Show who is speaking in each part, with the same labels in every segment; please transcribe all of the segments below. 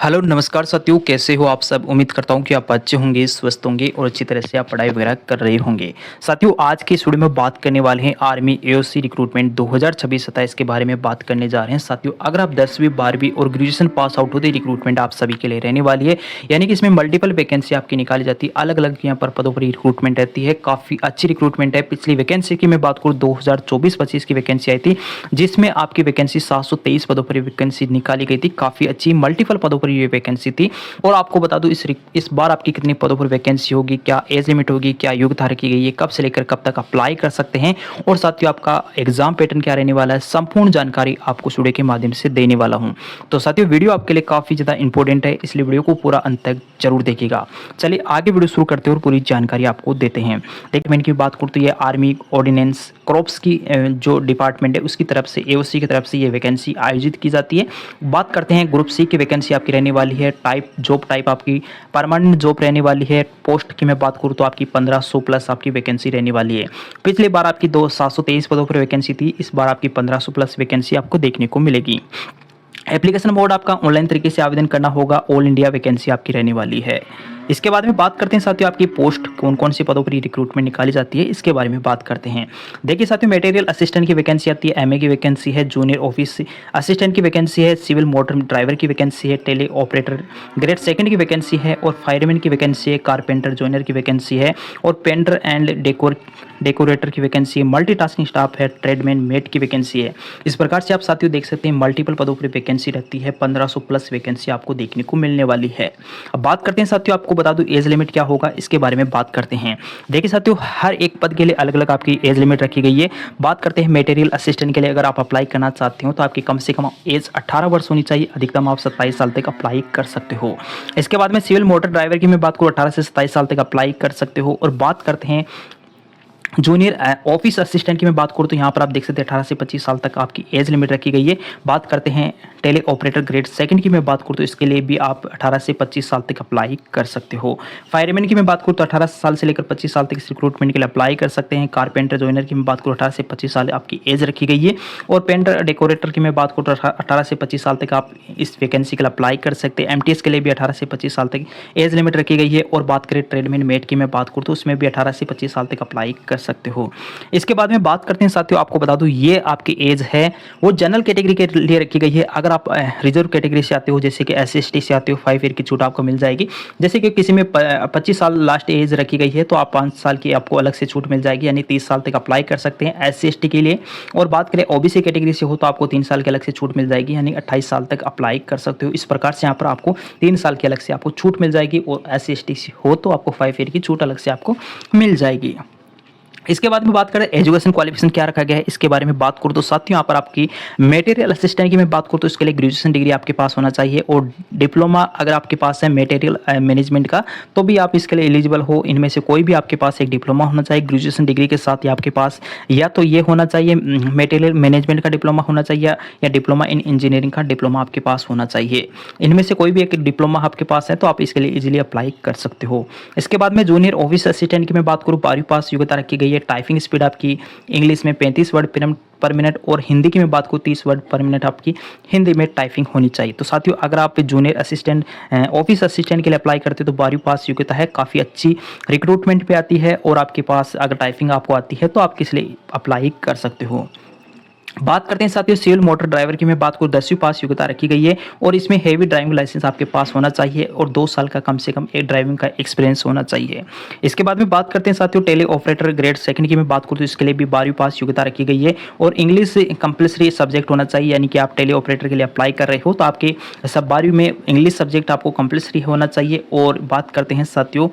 Speaker 1: Hello नमस्कार साथियों, कैसे हो आप सब। उम्मीद करता हूँ कि आप अच्छे होंगे, स्वस्थ होंगे और अच्छी तरह से आप पढ़ाई वगैरह कर रहे होंगे। साथियों, आज की इस वीडियो में बात करने वाले हैं आर्मी एओसी रिक्रूटमेंट 2026-27 के बारे में बात करने जा रहे हैं। साथियों, अगर आप 10वीं 12वीं और ग्रेजुएशन पास आउट होते, रिक्रूटमेंट आप सभी के लिए रहने वाली है। यानी कि इसमें मल्टीपल वैकेंसी आपकी निकाली जाती है, अलग अलग यहाँ पर पदों पर रिक्रूटमेंट रहती है। काफ़ी अच्छी रिक्रूटमेंट है। पिछली वैकेंसी की मैं बात करूँ 2024-25 की वैकेंसी आई थी, जिसमें आपकी वैकेंसी 723 पदों पर वैकेंसी निकाली गई थी। काफ़ी अच्छी मल्टीपल पदों पर ये वैकेंसी थी। और आपको बता दूं इस बार आपकी कितनी पदों पर वैकेंसी होगी, क्या एज लिमिट होगी, क्या योग्यता रखी गई है, कब से लेकर कब तक अप्लाई कर सकते हैं और साथियों आपका एग्जाम पैटर्न क्या रहने वाला है, संपूर्ण जानकारी आपको इस वीडियो के माध्यम से देने वाला हूं। तो साथियों, वीडियो आपके लिए काफी ज्यादा इंपॉर्टेंट है, इसलिए वीडियो को पूरा अंत तक जरूर देखिएगा। चलिए आगे वीडियो शुरू करते हैं और पूरी जानकारी आपको देते हैं। डिपार्टमेंट की बात करूँ तो ये आर्मी ऑर्डिनेंस क्रॉप्स की जो डिपार्टमेंट है उसकी तरफ से, एओसी की तरफ से ये वैकेंसी आयोजित की जाती है। बात करते हैं ग्रुप सी की वैकेंसी आपकी रहने वाली है। जॉब टाइप आपकी परमानेंट जॉब रहने वाली है। पोस्ट की मैं बात करूँ तो आपकी 1500 प्लस आपकी वैकेंसी रहने वाली है। पिछली बार आपकी 723 पदों पर वैकेंसी थी, इस बार आपकी 1500 प्लस वैकेंसी आपको देखने को मिलेगी। एप्लीकेशन मोड आपका ऑनलाइन तरीके से आवेदन करना होगा। ऑल इंडिया वैकेंसी आपकी रहने वाली है। इसके बाद में बात करते हैं साथियों आपकी पोस्ट कौन कौन सी पदों पर रिक्रूटमेंट निकाली जाती है, इसके बारे में बात करते हैं। देखिए साथियों, मटेरियल असिस्टेंट की वैकेंसी आती है, एमए की वैकेंसी है, जूनियर ऑफिस असिस्टेंट की वैकेंसी है, सिविल मोटर ड्राइवर की वैकेंसी है, टेली ऑपरेटर ग्रेड सेकंड की वैकेंसी है और फायरमैन की वैकेंसी है, कारपेंटर जूनियर की वैकेंसी है और पेंटर एंड डेकोरेटर की वैकेंसी है, मल्टीटास्किंग स्टाफ है, ट्रेडमैन मेट की वैकेंसी है। इस प्रकार से आप साथियों देख सकते हैं मल्टीपल पदों पर वैकेंसी रहती है। 1500 प्लस वैकेंसी आपको देखने को मिलने वाली है। अब बात करते हैं साथियों, आपको बता दूं एज लिमिट क्या होगा, इसके बारे में बात करते हैं। देखिए साथियों, हर एक पद के लिए अलग अलग आपकी एज लिमिट रखी गई है। बात करते हैं मटेरियल असिस्टेंट के लिए, अगर आप अप्लाई करना चाहते हो तो आपकी कम से कम एज 18 वर्ष होनी चाहिए। अधिकतम आप 27 साल तक अप्लाई कर सकते हो। इसके बाद में सिविल मोटर ड्राइवर की मैं बात करूँ 18 से 27 साल तक अप्लाई कर सकते हो। और बात करते हैं जूनियर ऑफिस असिस्टेंट की मैं बात करूँ तो यहाँ पर आप देख सकते हैं 18 से 25 साल तक आपकी एज लिमिट रखी गई है। बात करते हैं टेली ऑपरेटर ग्रेड सेकंड की मैं बात करूँ तो इसके लिए भी आप 18 से 25 साल तक अप्लाई कर सकते हो। फायरमैन की मैं बात करूँ तो 18 साल से लेकर 25 साल तक इस रिक्रूटमेंट के लिए अप्लाई कर सकते हैं। कारपेंटर जॉइनर की मैं बात करूँ 18 से 25 साल आपकी एज रखी गई है। और पेंटर डेकोरेटर की मैं बात करूँ तो 18 से 25 साल तक आप इस वैकेंसी के लिए अप्लाई कर सकते हैं। एमटीएस के लिए भी 18 से 25 साल तक एज लिमिट रखी गई है। और बात करें ट्रेडमैन मेट की मैं बात करूँ तो उसमें भी 18 से 25 साल तक अप्लाई कर सकते हो। इसके बाद में बात करते हैं साथियों, आपको बता दूं ये आपकी एज है वो जनरल कैटेगरी के लिए रखी गई है। अगर आप रिजर्व कैटेगरी से आते हो, जैसे कि SC/ST से आते हो, 5 ईयर की छूट आपको मिल जाएगी। जैसे कि किसी में 25 साल लास्ट एज रखी गई है तो आप 5 साल की आपको अलग से छूट मिल जाएगी, यानी 30 साल तक अप्लाई कर सकते हैं SC/ST के लिए। और बात करें OBC कैटेगरी से हो तो आपको 3 साल की अलग से छूट मिल जाएगी, यानी 28 साल तक अप्लाई कर सकते हो। इस प्रकार से यहाँ पर आपको 3 साल की अलग से आपको छूट मिल जाएगी। और SC/ST से हो तो आपको 5 ईयर की छूट अलग से आपको मिल जाएगी। इसके बाद में बात करें एजुकेशन क्वालिफिकेशन क्या रखा गया है, इसके बारे में बात करूँ तो साथियों यहाँ पर आपकी मटेरियल असिस्टेंट की मैं बात करूँ तो इसके लिए ग्रेजुएशन डिग्री आपके पास होना चाहिए। और डिप्लोमा अगर आपके पास है मटेरियल मैनेजमेंट का तो भी आप इसके लिए एलिजिबल हो। इनमें से कोई भी आपके पास एक डिप्लोमा होना चाहिए ग्रेजुएशन डिग्री के साथ ही आपके पास, या तो ये होना चाहिए मटेरियल मैनेजमेंट का डिप्लोमा होना चाहिए या डिप्लोमा इन इंजीनियरिंग का डिप्लोमा आपके पास होना चाहिए। इनमें से कोई भी एक डिप्लोमा आपके पास है तो आप इसके लिए इजीली अप्लाई कर सकते हो। इसके बाद में जूनियर ऑफिस असिस्टेंट की मैं बात करूँ 12वीं पास योग्यता रखी गई है। टाइपिंग स्पीड आपकी इंग्लिश में 35 वर्ड पर मिनट और हिंदी की मैं बात करूँ 30 वर्ड पर मिनट आपकी हिंदी में टाइपिंग होनी चाहिए। तो साथियों अगर आप जूनियर असिस्टेंट ऑफिस असिस्टेंट के लिए अप्लाई करते हो तो 12वीं पास योग्यता है, काफ़ी अच्छी रिक्रूटमेंट पे आती है। और आपके पास अगर टाइपिंग आपको आती है तो आप किस लिए अप्लाई कर सकते हो। बात करते हैं साथियों सिविल मोटर ड्राइवर की मैं बात करूँ 10वीं पास योग्यता रखी गई है। और इसमें हेवी ड्राइविंग लाइसेंस आपके पास होना चाहिए और 2 साल का कम से कम एक ड्राइविंग का एक्सपीरियंस होना चाहिए। इसके बाद में बात करते हैं साथियों टेली ऑपरेटर ग्रेड सेकंड की मैं बात करूँ तो इसके लिए भी 12वीं पास योग्यता रखी गई है। और इंग्लिश कंपल्सरी सब्जेक्ट होना चाहिए, यानी कि आप टेली ऑपरेटर के लिए अप्लाई कर रहे हो तो आपके सब 12वीं में इंग्लिश सब्जेक्ट आपको कंपल्सरी होना चाहिए। और बात करते हैं साथियों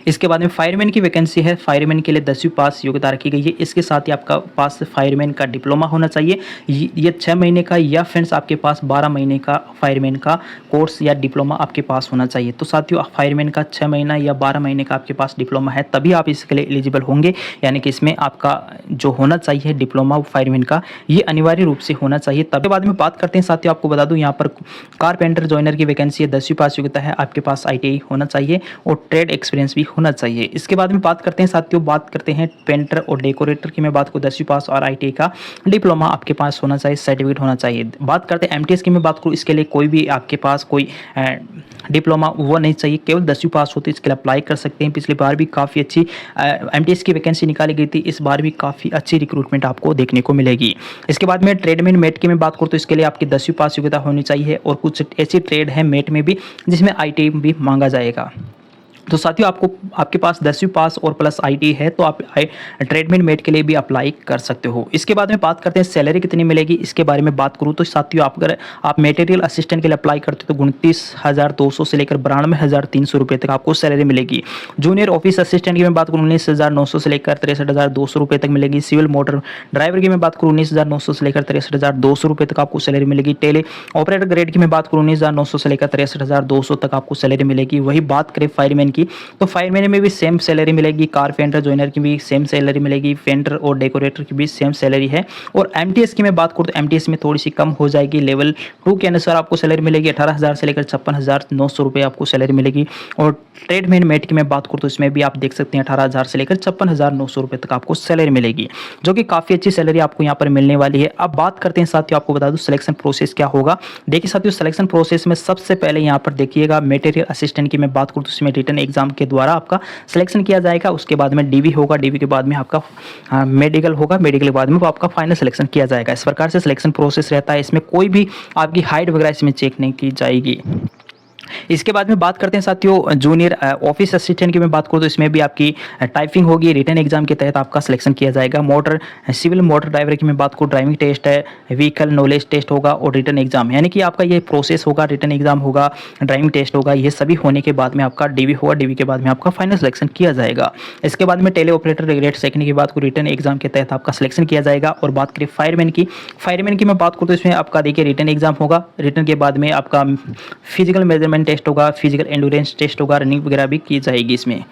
Speaker 1: इसके बाद में फायरमैन की वैकेंसी है। फायरमैन के लिए 10वीं पास योग्यता रखी गई है। इसके साथ ही आपका पास फायरमैन का डिप्लोमा होना चाहिए। ये 6 महीने का या फ्रेंड्स आपके पास 12 महीने का फायरमैन का कोर्स या डिप्लोमा आपके पास होना चाहिए। तो साथियों फायरमैन का 6 महीना या 12 महीने का आपके पास डिप्लोमा है तभी आप इसके लिए एलिजिबल होंगे, यानी कि इसमें आपका जो होना चाहिए डिप्लोमा फायरमैन का ये अनिवार्य रूप से होना चाहिए। तब बाद में बात करते हैं साथियों, आपको बता दूं यहाँ पर कारपेंटर जॉइनर की वैकेंसी है। 10वीं पास योग्यता है, आपके पास ITI होना चाहिए और ट्रेड एक्सपीरियंस एक्सपीरियंस भी होना चाहिए। इसके बाद में बात करते हैं साथियों, बात करते हैं पेंटर और डेकोरेटर की मैं बात करूँ 10वीं पास और आईटीआई का डिप्लोमा आपके पास होना चाहिए, सर्टिफिकेट होना चाहिए। बात करते हैं एमटीएस की मैं बात करूँ, इसके लिए कोई भी आपके पास कोई डिप्लोमा वो नहीं चाहिए, केवल 10वीं पास होती है, इसके लिए अप्लाई कर सकते हैं। पिछली बार भी काफ़ी अच्छी एमटीएस की वैकेंसी निकाली गई थी, इस बार भी काफ़ी अच्छी रिक्रूटमेंट आपको देखने को मिलेगी। इसके बाद में ट्रेडमैन मेट की मैं बात करूँ तो इसके लिए आपकी 10वीं पास योग्यता होनी चाहिए और कुछ ऐसी ट्रेड है मेट में भी जिसमें आईटीआई भी मांगा जाएगा। तो साथियों आपको आपके पास 10वीं पास और प्लस आईटी है तो आप ट्रेडमैन मेट के लिए भी अप्लाई कर सकते हो। इसके बाद में बात करते हैं सैलरी कितनी मिलेगी, इसके बारे में बात करूँ तो साथियों आप अगर आप मटेरियल असिस्टेंट के लिए अप्लाई करते हो तो 29,200 से लेकर 92,300 रुपये तक आपको सैलरी मिलेगी। जूनियर ऑफिस असिस्टेंट की मैं बात करूँ 19,900 से लेकर 63,200 रुपये तक मिलेगी। सिविल मोटर ड्राइवर की मैं बात करूँ 19,900 से लेकर 63,200 रुपये तक आपको सैलरी मिलेगी। टेली ऑपरेटर ग्रेड की मैं बात करूँ 19,900 से लेकर 63,200 तक आपको सैलरी मिलेगी। वही बात करें फायरमैन की तो फायरमैन में भी सेम सैलरी मिलेगी। कारपेंटर जॉइनर की भी सेम सैलरी मिलेगी। पेंटर और डेकोरेटर की भी सेम सैलरी है। और एमटीएस की मैं बात करूँ तो एमटीएस में थोड़ी सी कम हो जाएगी। लेवल 2 के अनुसार आपको सैलरी मिलेगी 18,000 से लेकर 56,900 रुपये आपको सैलरी मिलेगी। और ट्रेडमैन मेट की मैं बात करूँ तो इसमें भी आप देख सकते हैं 18,000 से लेकर 56,900 रुपये तक आपको सैलरी मिलेगी, जो कि काफ़ी अच्छी सैलरी आपको यहाँ पर मिलने वाली है। अब बात करते हैं साथियों, आपको बता दूँ सिलेक्शन प्रोसेस क्या होगा। देखिए साथियों, सिलेक्शन प्रोसेस में सबसे पहले यहाँ पर देखिएगा मटेरियल असिस्टेंट की मैं बात करूँ तो इसमें रिटन एग्जाम के द्वारा आपका सिलेक्शन किया जाएगा। उसके बाद में डीवी होगा, डीवी के बाद में आपका मेडिकल होगा, मेडिकल के बाद में आपका फाइनल सिलेक्शन किया जाएगा। इस प्रकार से सिलेक्शन प्रोसेस रहता है। इसमें कोई भी आपकी हाइट वगैरह इसमें चेक नहीं की जाएगी। इसके बाद में बात करते हैं साथियों जूनियर ऑफिस असिस्टेंट की मैं बात करूँ तो इसमें भी आपकी टाइपिंग होगी। रिटन एग्जाम के तहत आपका सिलेक्शन किया जाएगा। सिविल मोटर ड्राइवर की मैं बात करूँ ड्राइविंग टेस्ट है, व्हीकल नॉलेज टेस्ट होगा और रिटन एग्जाम, यानी कि आपका ये प्रोसेस होगा। रिटन एग्जाम होगा, ड्राइविंग टेस्ट होगा, ये सभी होने के बाद में आपका डीवी होगा, डीवी के बाद में आपका फाइनल सिलेक्शन किया जाएगा। इसके बाद में टेली ऑपरेटर ग्रेड सेकंड की बात करूँ, रिटन एग्जाम के तहत आपका सिलेक्शन किया जाएगा। और बात करें फायरमैन की मैं बात करूँ तो इसमें आपका देखिए रिटन एग्जाम होगा, रिटन के बाद में आपका फिजिकल मेजरमेंट टेस्ट होगा, फिजिकल एंड्योरेंस टेस्ट होगा, रनिंग वगैरह भी की जाएगी इसमें।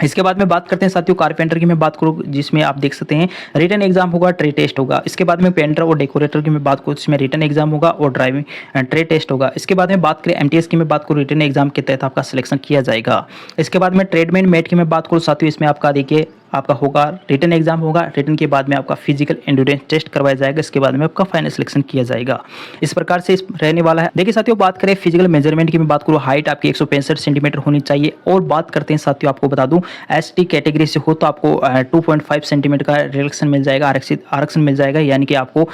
Speaker 1: इसके बाद में बात करते हैं साथियों कारपेंटर की मैं बात करूँ जिसमें आप देख सकते हैं रिटन एग्जाम होगा, ट्रे टेस्ट होगा। इसके बाद में पेंटर और डेकोरेटर की मैं बात करूँ इसमें रिटन एग्जाम होगा और ड्राइविंग ट्रे टेस्ट होगा। इसके बाद में बात करें एमटीएस की मैं बात करूँ, रिटन एग्जाम के तहत आपका सिलेक्शन किया जाएगा। इसके बाद में ट्रेडमैन मेट की मैं बात करूँ साथियों, इसमें आपका देखिए आपका होगा रिटन एग्जाम होगा, रिटन के बाद में आपका फिजिकल एंड्योरेंस टेस्ट करवाया जाएगा। इसके बाद में आपका फाइनल सिलेक्शन किया जाएगा। इस प्रकार से रहने वाला है। देखिए साथियों, बात करें फिजिकल मेजरमेंट की मैं बात करूँ, हाइट आपकी 165 सेंटीमीटर होनी चाहिए। और बात करते हैं साथियों, आपको बता दूं एसटी कैटेगरी से हो तो आपको 2.5 सेंटीमीटर का रिलेक्शन मिल जाएगा, आरक्षण मिल जाएगा, यानी कि आपको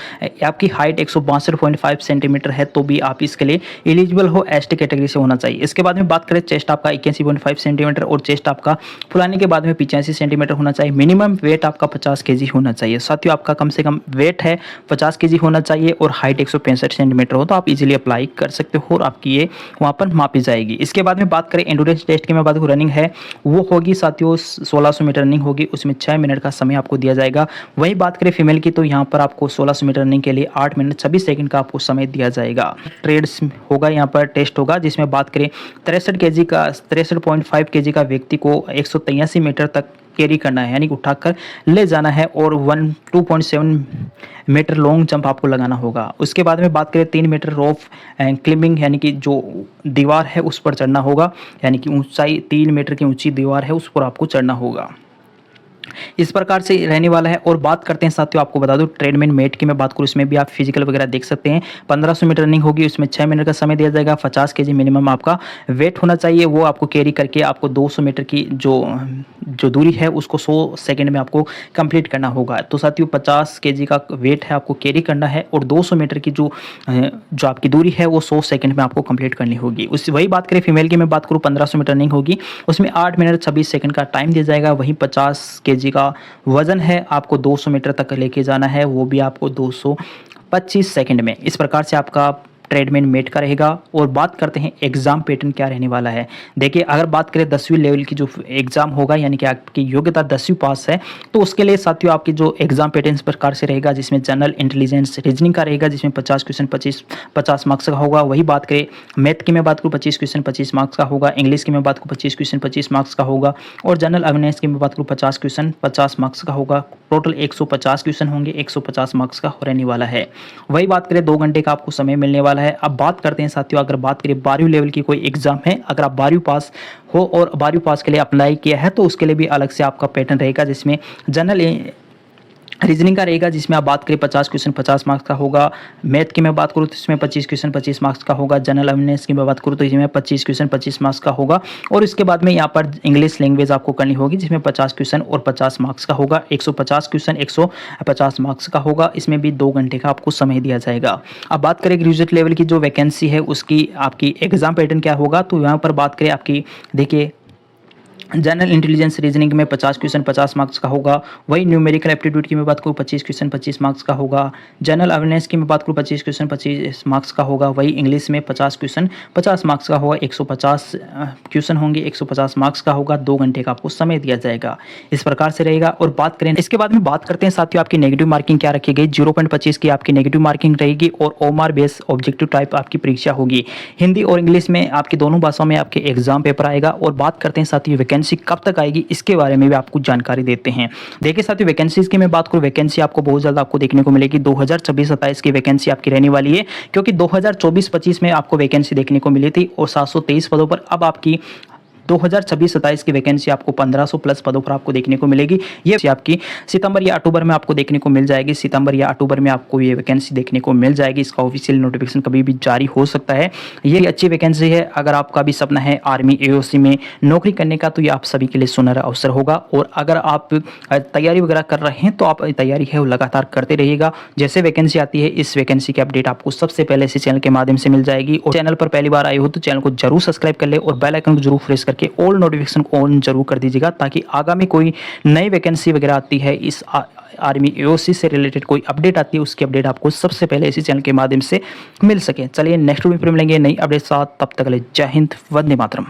Speaker 1: आपकी हाइट 162.5 सेंटीमीटर है तो भी आप इसके लिए एलिजिबल हो, एसटी कैटेगरी से होना चाहिए। इसके बाद में बात करें चेस्ट आपका 81.5 सेंटीमीटर और चेस्ट आपका फुलाने के बाद में 85 सेंटीमीटर होना चाहिए। मिनिमम वेट आपका 50 केजी होना चाहिए। साथियों, आपका कम से कम वेट है 50 केजी होना चाहिए और हाइट 165 सेंटीमीटर हो तो आप इजीली अप्लाई कर सकते हो और आपकी ये वहाँ पर मापी जाएगी। इसके बाद में बात करें एंड्योरेंस टेस्ट की मैं बात करूँ, रनिंग है वो होगी साथियों 1600 मीटर रनिंग होगी, उसमें 6 मिनट का समय आपको दिया जाएगा। वही बात करें फीमेल की तो यहाँ पर आपको 1600 मीटर रनिंग के लिए 8 मिनट 26 सेकंड का आपको समय दिया जाएगा। ट्रेड्स होगा, यहाँ पर टेस्ट होगा जिसमें बात करें 63.5 केजी का व्यक्ति को 183 मीटर तक कैरी करना है, यानी कि उठाकर ले जाना है और 2.7 मीटर लॉन्ग जंप आपको लगाना होगा। उसके बाद में बात करें 3 मीटर रॉफ क्लिंबिंग, यानी कि जो दीवार है उस पर चढ़ना होगा, यानी कि ऊंचाई 3 मीटर की ऊंची दीवार है उस पर आपको चढ़ना होगा। इस प्रकार से रहने वाला है। और बात करते हैं साथियों, आपको बता दूं ट्रेडमैन मेट की मैं बात करूं, इसमें भी आप फिजिकल वगैरह देख सकते हैं। 1500 मीटर रनिंग होगी, उसमें 6 मिनट का समय दिया जाएगा। 50 केजी मिनिमम आपका वेट होना चाहिए, वो आपको कैरी करके आपको 200 मीटर की जो दूरी है उसको 100 सेकंड में आपको कंप्लीट करना होगा। तो साथियों 50 केजी का वेट है आपको कैरी करना है और 200 मीटर की जो आपकी दूरी है वो 100 सेकंड में आपको कंप्लीट करनी होगी। वही बात करें फीमेल की मैं बात करूँ, 1500 मीटर रनिंग होगी, उसमें 8 मिनट 26 सेकंड का टाइम दिया जाएगा। वहीं 50 केजी का वजन है, आपको 200 मीटर तक लेके जाना है, वो भी आपको 225 सेकंड में। इस प्रकार से आपका ट्रेडमैन मेट का रहेगा। और बात करते हैं एग्जाम पैटर्न क्या रहने वाला है। देखिए, अगर बात करें 10वीं लेवल की जो एग्जाम होगा, यानी कि आपकी योग्यता 10वीं पास है, तो उसके लिए साथियों आपकी जो एग्जाम पैटर्न इस प्रकार से रहेगा, जिसमें जनरल इंटेलिजेंस रीजनिंग का रहेगा, जिसमें 50 क्वेश्चन 50 मार्क्स का होगा। वही बात करें मैथ की मैं बात करूँ 25 क्वेश्चन 25 मार्क्स का होगा। इंग्लिश की मैं बात करूँ 25 क्वेश्चन 25 मार्क्स का होगा। और जनरल अवेयरनेस की मैं बात करूँ 50 क्वेश्चन 50 मार्क्स का होगा। टोटल 150 क्वेश्चन होंगे, 150 मार्क्स का रहने वाला है। वही बात करें 2 घंटे का आपको समय मिलने वाला है। वाला है। अब बात करते हैं साथियों, अगर बात करें 12वीं लेवल की कोई एग्जाम है, अगर आप 12वीं पास हो और 12वीं पास के लिए अप्लाई किया है तो उसके लिए भी अलग से आपका पैटर्न रहेगा, जिसमें जनरल रीजनिंग का रहेगा, जिसमें आप बात करें 50 क्वेश्चन 50 मार्क्स का होगा। मैथ की मैं बात करूँ तो इसमें 25 क्वेश्चन 25 मार्क्स का होगा। जनरल अवेयरनेस की मैं बात करूँ तो इसमें 25 क्वेश्चन 25 मार्क्स का होगा। और इसके बाद में यहाँ पर इंग्लिश लैंग्वेज आपको करनी होगी, जिसमें 50 क्वेश्चन और 50 मार्क्स का होगा। 150 क्वेश्चन 150 मार्क्स का होगा। इसमें भी 2 घंटे का आपको समय दिया जाएगा। अब बात करें ग्रेजुएट लेवल की जो वैकेंसी है उसकी आपकी एग्जाम पैटर्न क्या होगा, तो यहाँ पर बात करें आपकी देखिए जनरल इंटेलिजेंस रीजनिंग में 50 क्वेश्चन 50 मार्क्स का होगा। वही न्यूमेरिकल एप्टीट्यूड की मैं बात करूँ 25 क्वेश्चन 25 मार्क्स का होगा। जनरल अवेयरनेस की मैं बात करूँ 25 क्वेश्चन 25 मार्क्स का होगा। वही इंग्लिश में 50 क्वेश्चन 50 मार्क्स का होगा। 150 क्वेश्चन होंगे, 150 मार्क्स का होगा। 2 घंटे का आपको समय दिया जाएगा। इस प्रकार से रहेगा। और बात करें इसके बाद में बात करते हैं साथियों आपकी नेगेटिव मार्किंग क्या रखी गई। 0.25 की आपकी नेगेटिव मार्किंग रहेगी और ओएमआर बेस ऑब्जेक्टिव टाइप आपकी परीक्षा होगी। हिंदी और इंग्लिश में आपकी दोनों भाषाओं में आपके एग्जाम पेपर आएगा। और बात करते हैं साथियों वैकेंसी कब तक आएगी, इसके बारे में भी आपको जानकारी देते हैं। देखिए साथियों वैकेंसीज की मैं बात करूं, वैकेंसी आपको बहुत जल्द आपको देखने को मिलेगी। 2026-27 की वैकेंसी आपकी रहने वाली है, क्योंकि 2024-25 में आपको वैकेंसी देखने को मिली थी और 723 पदों पर अब आपकी 2026-27 की वैकेंसी आपको 1500 प्लस पदों पर आपको देखने को मिलेगी। ये आपकी सितंबर या अक्टूबर में आपको देखने को मिल जाएगी। सितंबर या अक्टूबर में आपको ये वैकेंसी देखने को मिल जाएगी। इसका ऑफिशियल नोटिफिकेशन कभी भी जारी हो सकता है। ये अच्छी वैकेंसी है। अगर आपका भी सपना है आर्मी एओसी में नौकरी करने का, तो ये आप सभी के लिए सुनहरा अवसर होगा। और अगर आप तैयारी वगैरह कर रहे हैं तो आप तैयारी है वो लगातार करते रहिएगा। जैसे वैकेंसी आती है इस वैकेंसी की अपडेट आपको सबसे पहले इसी चैनल के माध्यम से मिल जाएगी। और चैनल पर पहली बार आए हो तो चैनल को जरूर सब्सक्राइब कर ले और बेल आइकन को जरूर प्रेस करके ऑल नोटिफिकेशन को ऑन जरूर कर दीजिएगा, ताकि आगामी कोई नई वैकेंसी वगैरह आती है, इस आर्मी एओसी से रिलेटेड कोई अपडेट आती है, उसकी अपडेट आपको सबसे पहले इसी चैनल के माध्यम से मिल सके। चलिए नेक्स्ट वीडियो में मिलेंगे नई अपडेट साथ, तब तक के लिए जय हिंद, वंदे मातरम।